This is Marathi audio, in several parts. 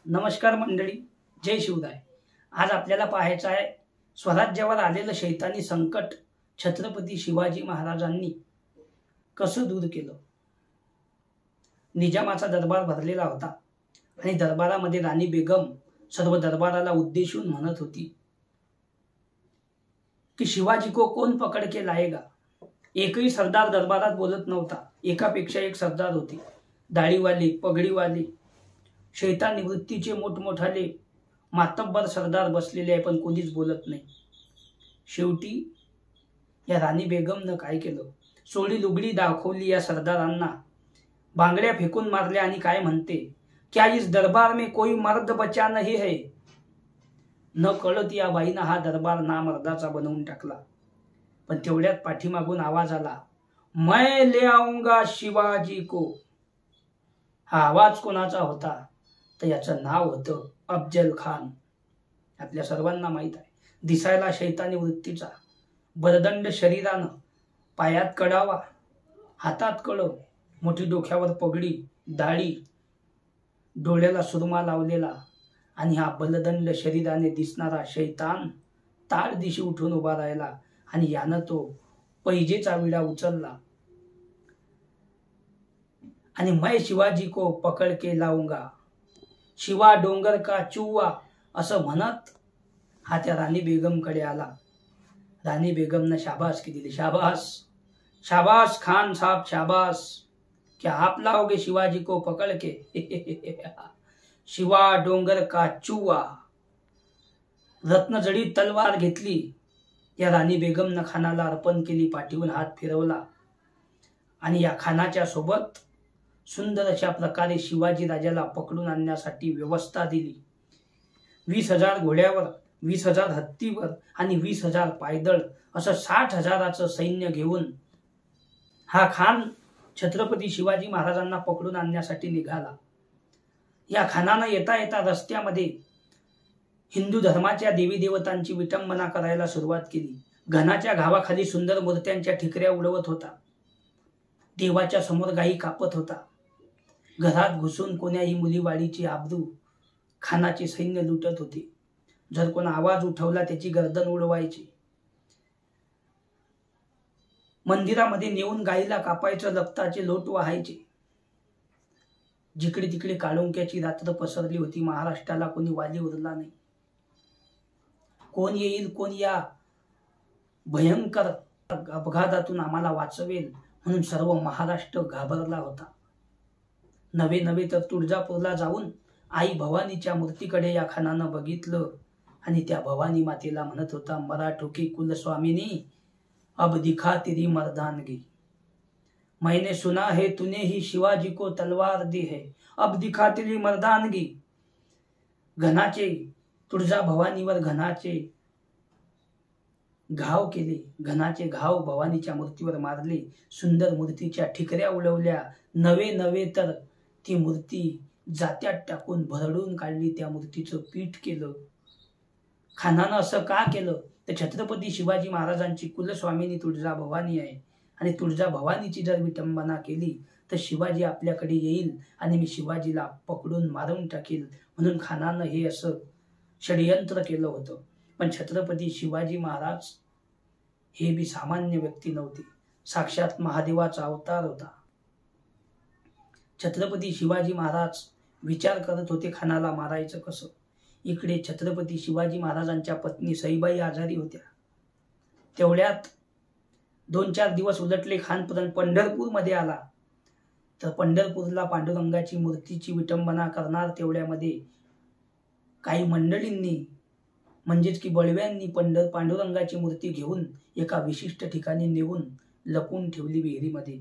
नमस्कार मंडळी, जय शिवराय। आज आपल्याला पाहायचं आहे स्वराज्यावर आलेलं शैतानी संकट छत्रपती शिवाजी महाराजांनी कसं दूर केलं। निजामाचा दरबार भरलेला होता आणि दरबारामध्ये राणी बेगम सर्व दरबाराला उद्देशून म्हणत होती की शिवाजी को कौन पकड़ के लाएगा। एकही सरदार दरबारात बोलत नव्हता, एकापेक्षा एक सरदार होते, दाढीवाले, पगडीवाले, शैतान निवृत्तीचे मोठमोठाले मातब्बर सरदार बसलेले आहे, पण कोणीच बोलत नाही। शेवटी या राणी बेगमनं काय केलं, सोळी लुगडी दाखवली या सरदारांना, बांगड्या फेकून मारल्या आणि काय म्हणते, क्या इस दरबार में कोई मर्द बचा नहीं है। न कळत या बाईनं हा दरबार नामर्दाचा बनवून टाकला। पण तेवढ्यात पाठीमागून आवाज आला, मैं ले आऊंगा शिवाजी को। हा आवाज कोणाचा होता तर याचं नाव होतं अफजल खान। आपल्या सर्वांना माहित आहे, दिसायला शैतानी वृत्तीचा, बरदंड शरीरानं, पायात कडावा, हातात कळ, मोठी डोक्यावर पगडी, दाढी, डोळ्याला सुरमा लावलेला आणि हा बलदंड शरीराने दिसणारा शैतान ताड दिशी उठून उभा राहिला आणि यानं तो पैजेचा विडा उचलला आणि मैं शिवाजी को पकड़ के लाऊंगा, शिवा डोंगर का चुवा असं म्हणत हा त्या राणी बेगमकडे आला। राणी बेगमने शाबासकी दिली, शाबास शाबास खान साहब शाबास, क्या आप लाओगे शिवाजी को पकड़ के। शिवा डोंगर का चुवा। रत्नजडीत तलवार घेतली, या राणी बेगमनं खानाला अर्पण केली, पाठीवून हात फिरवला आणि या खानाच्या सोबत सुंदर अशा प्रकारे शिवाजी राजाला पकडून आणण्यासाठी व्यवस्था दिली। 20,000 घोड्यावर, 20,000 हत्तीवर आणि 20,000 पायदळ असं 60,000चं सैन्य घेऊन हा खान छत्रपती शिवाजी महाराजांना पकडून आणण्यासाठी निघाला। या खानानं येता येता रस्त्यामध्ये हिंदू धर्माच्या देवी देवतांची विटंबना करायला सुरुवात केली। घनाच्या घावाखाली सुंदर मूर्त्यांच्या ठिकऱ्या उडवत होता, देवाच्या समोर गायी कापत होता, घरात घुसून कोण्याही मुलीवाडीची आबरू खानाचे सैन्य लुटत होते। जर कोण आवाज उठवला त्याची गर्दन उडवायची, मंदिरामध्ये नेऊन गायीला कापायचं, रक्ताचे लोट वाहायचे। जिकडे तिकडे काळुंक्याची रात्र पसरली होती, महाराष्ट्राला कोणी वाली उरला नाही। कोण येईल, कोण या भयंकर अपघातातून आम्हाला वाचवेल म्हणून सर्व महाराष्ट्र घाबरला होता। नवे नवे तर तुळजापूरला जाऊन आई भवानीच्या मूर्तीकडे या खानानं बघितलं आणि त्या भवानी मातेला म्हणत होता, मराठों की कुलस्वामिनी अब दिखा तेरी मर्दानगी। मैंने सुना है तूने ही शिवाजी को तलवार दी है, अब दिखा तेरी मर्दानगी। घनाचे तुळजा भवानीवर घनाचे घाव केले, घनाचे घाव भवानीच्या मूर्तीवर मारले, सुंदर मूर्तीच्या ठिकऱ्या उडवल्या, नवे नवे तर ती मूर्ती जात्यात टाकून भरडून काढली, त्या मूर्तीचं पीठ केलं। खानानं असं का केलं तर छत्रपती शिवाजी महाराजांची कुलस्वामिनी तुळजा भवानी आहे आणि तुळजा भवानीची जर विटंबना केली तर शिवाजी आपल्याकडे येईल आणि मी शिवाजीला पकडून मारून टाकेल, म्हणून खानानं हे असं षडयंत्र केलं होतं। पण छत्रपती शिवाजी महाराज हे बी सामान्य व्यक्ती नव्हते, साक्षात महादेवाचा अवतार होता। छत्रपती शिवाजी महाराज विचार करत होते खानाला मारायचं कसं। इकडे छत्रपती शिवाजी महाराजांच्या पत्नी सईबाई आजारी होत्या। तेवढ्यात 2-4 दिवस उलटले, खान पंढरपूरमध्ये आला तर पंढरपूरला पांडुरंगाची मूर्तीची विटंबना करणार, तेवढ्यामध्ये काही मंडळींनी म्हणजेच की बळव्यांनी पांडुरंगाची मूर्ती घेऊन एका विशिष्ट ठिकाणी नेऊन लपून ठेवली विहिरीमध्ये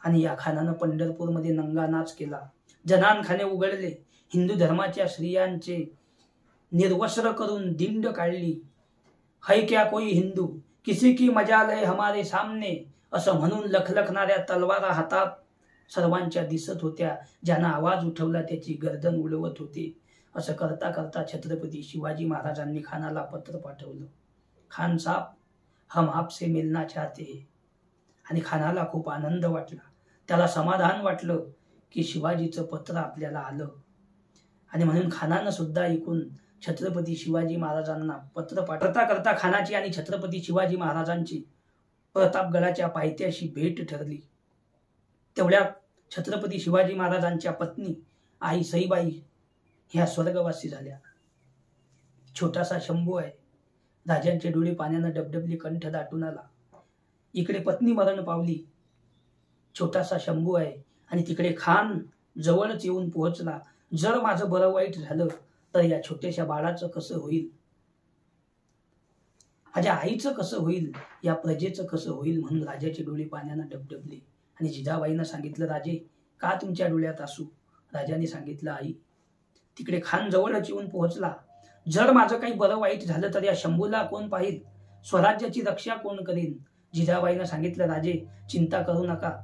आणि या खानानं पंढरपूरमध्ये नंगा नाच केला, जनानखाने उघडले, हिंदू धर्माच्या स्त्रियांचे निर्वस्त्र करून दिंड काढली। है क्या कोई हिंदू, किसी की मजाल है हमारे सामने असं म्हणून लखलखणाऱ्या तलवारा हातात सर्वांच्या दिसत होत्या। ज्यांना आवाज उठवला त्याची गर्दन उडवत होते। असं करता करता छत्रपती शिवाजी महाराजांनी खानाला पत्र पाठवलं, खान साहब हम आपसे मिलना चाहते हैं। आणि खानाला खूप आनंद वाटला, त्याला समाधान वाटलं की शिवाजीचं पत्र आपल्याला आलं आणि म्हणून खानानं सुद्धा ऐकून छत्रपती शिवाजी महाराजांना पत्र पाठवता करता खानाची आणि छत्रपती शिवाजी महाराजांची प्रतापगडाच्या पायथ्याशी भेट ठरली। तेवढ्यात छत्रपती शिवाजी महाराजांच्या पत्नी आई सईबाई ह्या स्वर्गवासी झाल्या। छोटासा शंभू आहे। राजांचे डोळे पाण्यानं डबडबली, कंठ दाटून आला। इकडे पत्नी मरण पावली, छोटासा शंभू आहे, आणि तिकडे खान जवळच येऊन पोहोचला। जर माझं बरं वाईट झालं तर या छोट्याशा बाळाचं कसं होईल, माझ्या आईचं कसं होईल, या प्रजेचं कसं होईल, म्हणून राजाचे डोळे पाण्यानं डबडबले। आणि जिजाबाईनं सांगितलं, राजे का तुमच्या डोळ्यात असू? राजाने सांगितलं, आई तिकडे खान जवळच येऊन पोहोचला। जर माझं काही बरं वाईट झालं तर या शंभूला कोण पाहिल, स्वराज्याची रक्षा कोण करील? जिजाबाईनं सांगितलं, राजे चिंता करू नका,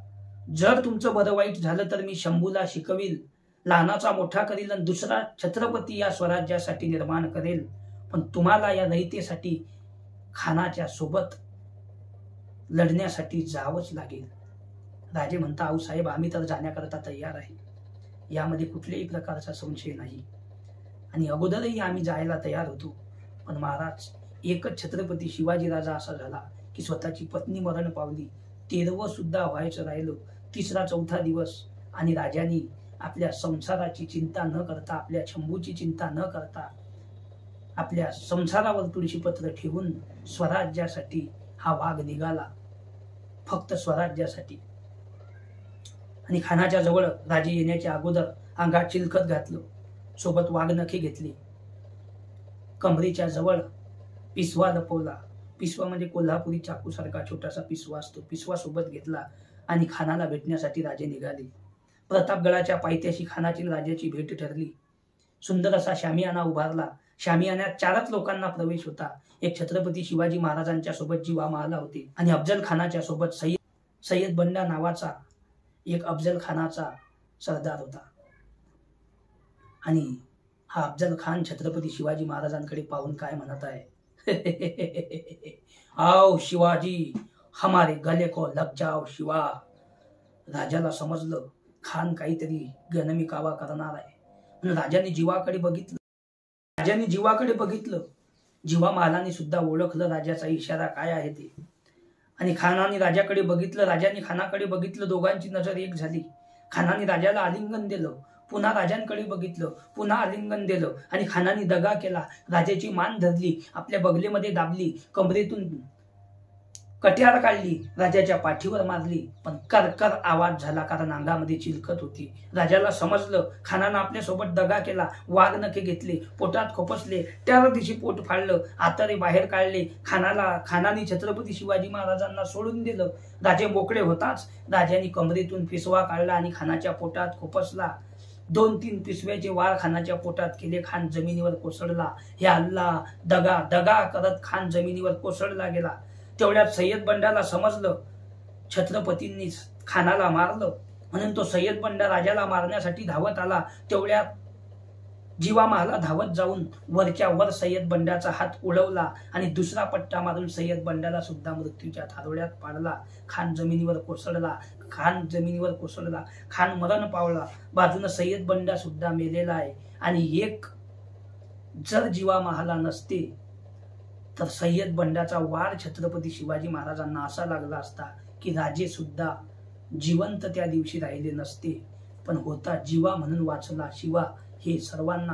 जर तुमचं बरं वाईट झालं तर मी शंभूला शिकवील, लहानाचा मोठा करील आणि दुसरा छत्रपती या स्वराज्यासाठी निर्माण करेल, पण तुम्हाला या रयतेसाठी खानाच्या सोबत लढण्यासाठी जावंच लागेल। राजे म्हणता, आऊसाहेब आम्ही तर जाण्याकरता तयार आहे, यामध्ये कुठल्याही प्रकारचा संशय नाही, आणि अगोदरही आम्ही जायला तयार होतो, पण महाराज एकच छत्रपती शिवाजी राजा असा झाला की स्वतःची पत्नी मरण पावली, 13वं सुद्धा व्हायचं राहिलं, 3रा-4था दिवस, आणि राजांनी आपल्या संसाराची चिंता न करता, आपल्या शंभूची चिंता न करता, आपल्या संसारावर तुळशीपत्र ठेवून स्वराज्यासाठी हा वाघ निघाला, फक्त स्वराज्यासाठी। आणि खानाच्या जवळ राजे येण्याच्या अगोदर अंगात चिलखत घातलं, सोबत वाघनखे घेतली, कमरेच्या जवळ पिसवा लपवला। पिसवा म्हणजे कोल्हापुरी चाकूसारखा छोटासा पिसवा असतो, पिसवा सोबत घेतला आणि खानाला भेटण्यासाठी राजे निघाले। प्रतापगडाच्या पायथ्याशी खानाची राजाची भेट ठरली। सुंदर असा शामियाना उभारला। शामियान्यात 4च लोकांना प्रवेश होता। एक छत्रपती शिवाजी महाराजांच्या सोबत जीवा महाला होते, आणि अफजल खानाच्या सोबत सय्यद बंडा नावाचा एक अफजल खानाचा सरदार होता। आणि हा अफजल खान छत्रपती शिवाजी महाराजांकडे पाहून काय म्हणत आहे, आओ शिवाजी, हमारे गले को लग जाओ शिवा। राजाला समजलं खान काहीतरी गणमिकावा करणार आहे। राजाने जीवाकडे बघितलं, जीवा महालाने सुद्धा ओळखलं राजाचा इशारा काय आहे ते, आणि खानाने राजाकडे बघितलं, राजाने खानाकडे बघितलं, दोघांची नजर एक झाली। खानाने राजाला आलिंगन दिलं, पुन्हा राजांकडे बघितलं, पुन्हा आलिंगन दिलं, आणि खानाने दगा केला, राजाची मान धरली, आपल्या बगलेमध्ये दाबली, कमरेतून कट्यार काढली, राजाच्या पाठीवर मारली, पण करकर आवाज झाला, कारण अंगामध्ये चिलखत होती। राजाला समजलं खानानं आपल्या सोबत दगा केला, वाघनखे घेतले, पोटात खोपसले, त्या दिवशी पोट फाडलं, आतरे बाहेर काढले, खानाने छत्रपती शिवाजी महाराजांना सोडून दिलं। राजे मोकळे होताच राजाने कमरेतून पिसवा काढला आणि खानाच्या पोटात खोपसला। 2-3 पिसव्याचे वार खानाच्या पोटात केले, खान जमिनीवर कोसळला। हे अल्लाह, दगा दगा करत खान जमिनीवर कोसळला गेला। तेवढ्यात सय्यद बंडाला समजलं छत्रपतींनी खानाला मारलं, म्हणून तो सय्यद बंडा राजाला मारण्यासाठी धावत आला। तेवढ्यात जीवा महाला धावत जाऊन वरच्या वर सय्यद बंडाचा हात उडवला आणि दुसरा पट्टा मारून सय्यद बंडाला सुद्धा मृत्यूच्या थारोळ्यात पाडला। खान जमिनीवर कोसळला, खान मरण पावला। बाजूनं सय्यद बंडा सुद्धा मेलेला आहे, आणि एक जर जीवा महाला नसते तर सय्यद बंडाचा वार छत्रपती शिवाजी महाराजांना असा लागला असता की राजे सुद्धा जिवंत त्या दिवशी राहिले नसते, पण होता जीवा म्हणून वाचला शिवा। हे सर्वांना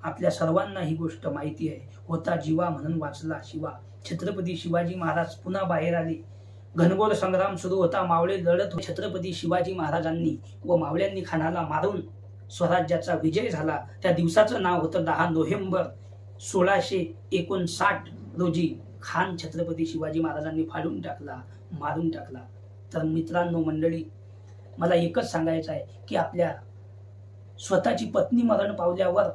आपल्या सर्वांना ही गोष्ट माहिती आहे, होता जीवा म्हणून वाचला शिवा। छत्रपती शिवाजी महाराज पुन्हा बाहेर आले, घनघोर संग्राम सुरू होता, मावळे लढत होते। छत्रपती शिवाजी महाराजांनी व मावळ्यांनी खानाला मारून स्वराज्याचा विजय झाला। त्या दिवसाचं नाव होतं 10 नोव्हेंबर 1659 रोजी खान छत्रपती शिवाजी महाराजांनी मारून टाकला। तर मित्रांनो मंडळी, मला एकच सांगायचं आहे की आपल्या स्वतःची पत्नी मरण पावल्यावर,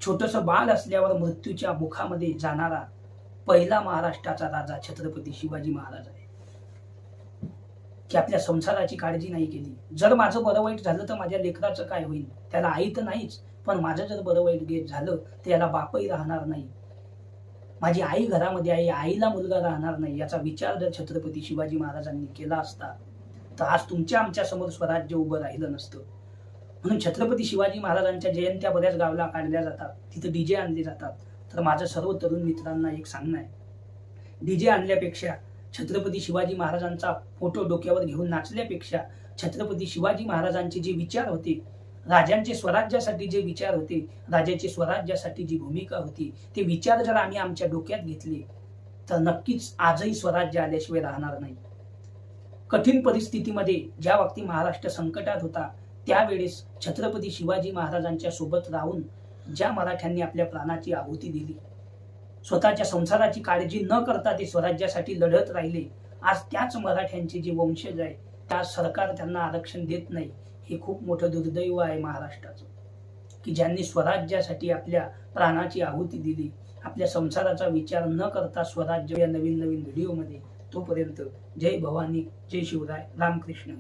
छोटस बाळ असल्यावर मृत्यूच्या मुखामध्ये जाणारा पहिला महाराष्ट्राचा राजा छत्रपती शिवाजी महाराज आहे, की आपल्या संसाराची काळजी नाही केली। जर माझं बरं वाईट झालं तर माझ्या लेकराचं काय होईल, त्याला आई तर नाहीच, पण माझं जर बरं वाईट झालं तर याला बापही राहणार नाही, माझी आई घरामध्ये आहे, आईला मुलगा राहणार नाही, याचा विचार जर छत्रपती शिवाजी महाराजांनी केला असता तर आज तुमच्या आमच्या समोर स्वराज्य उभं राहिलं नसतं। म्हणून छत्रपती शिवाजी महाराजांच्या जयंत्या बऱ्याच गावाला काढल्या जातात, तिथे डीजे आणले जातात. तर माझं सर्व तरुण मित्रांना एक सांगणं आहे, डीजे आणल्यापेक्षा छत्रपती शिवाजी महाराजांचा फोटो डोक्यावर घेऊन नाचल्यापेक्षा छत्रपती शिवाजी महाराजांचे जे विचार होते, राजांचे स्वराज्यासाठी जे विचार होते, राजाचे स्वराज्यासाठी जी भूमिका होती, ते विचार जर आम्ही आमच्या डोक्यात घेतले तर नक्कीच आजही स्वराज्य आल्याशिवाय राहणार नाही. कठीण परिस्थितीमध्ये ज्या वक्ती महाराष्ट्र संकटात होता, त्यावेळेस छत्रपती शिवाजी महाराजांच्या सोबत राहून ज्या मराठ्यांनी आपल्या प्राणाची आहुती दिली, स्वतःच्या संसाराची काळजी न करता ते स्वराज्यासाठी लढत राहिले, आज त्याच मराठ्यांचे जे वंशज आहे, त्या सरकार त्यांना आरक्षण देत नाही. हे खूप मोठं दुर्दैव आहे महाराष्ट्राचं, की ज्यांनी स्वराज्यासाठी आपल्या प्राणाची आहुती दिली, आपल्या संसाराचा विचार न करता स्वराज्य. या नवीन नवीन व्हिडिओमध्ये तोपर्यंत जय भवानी, जय शिवराय, रामकृष्ण.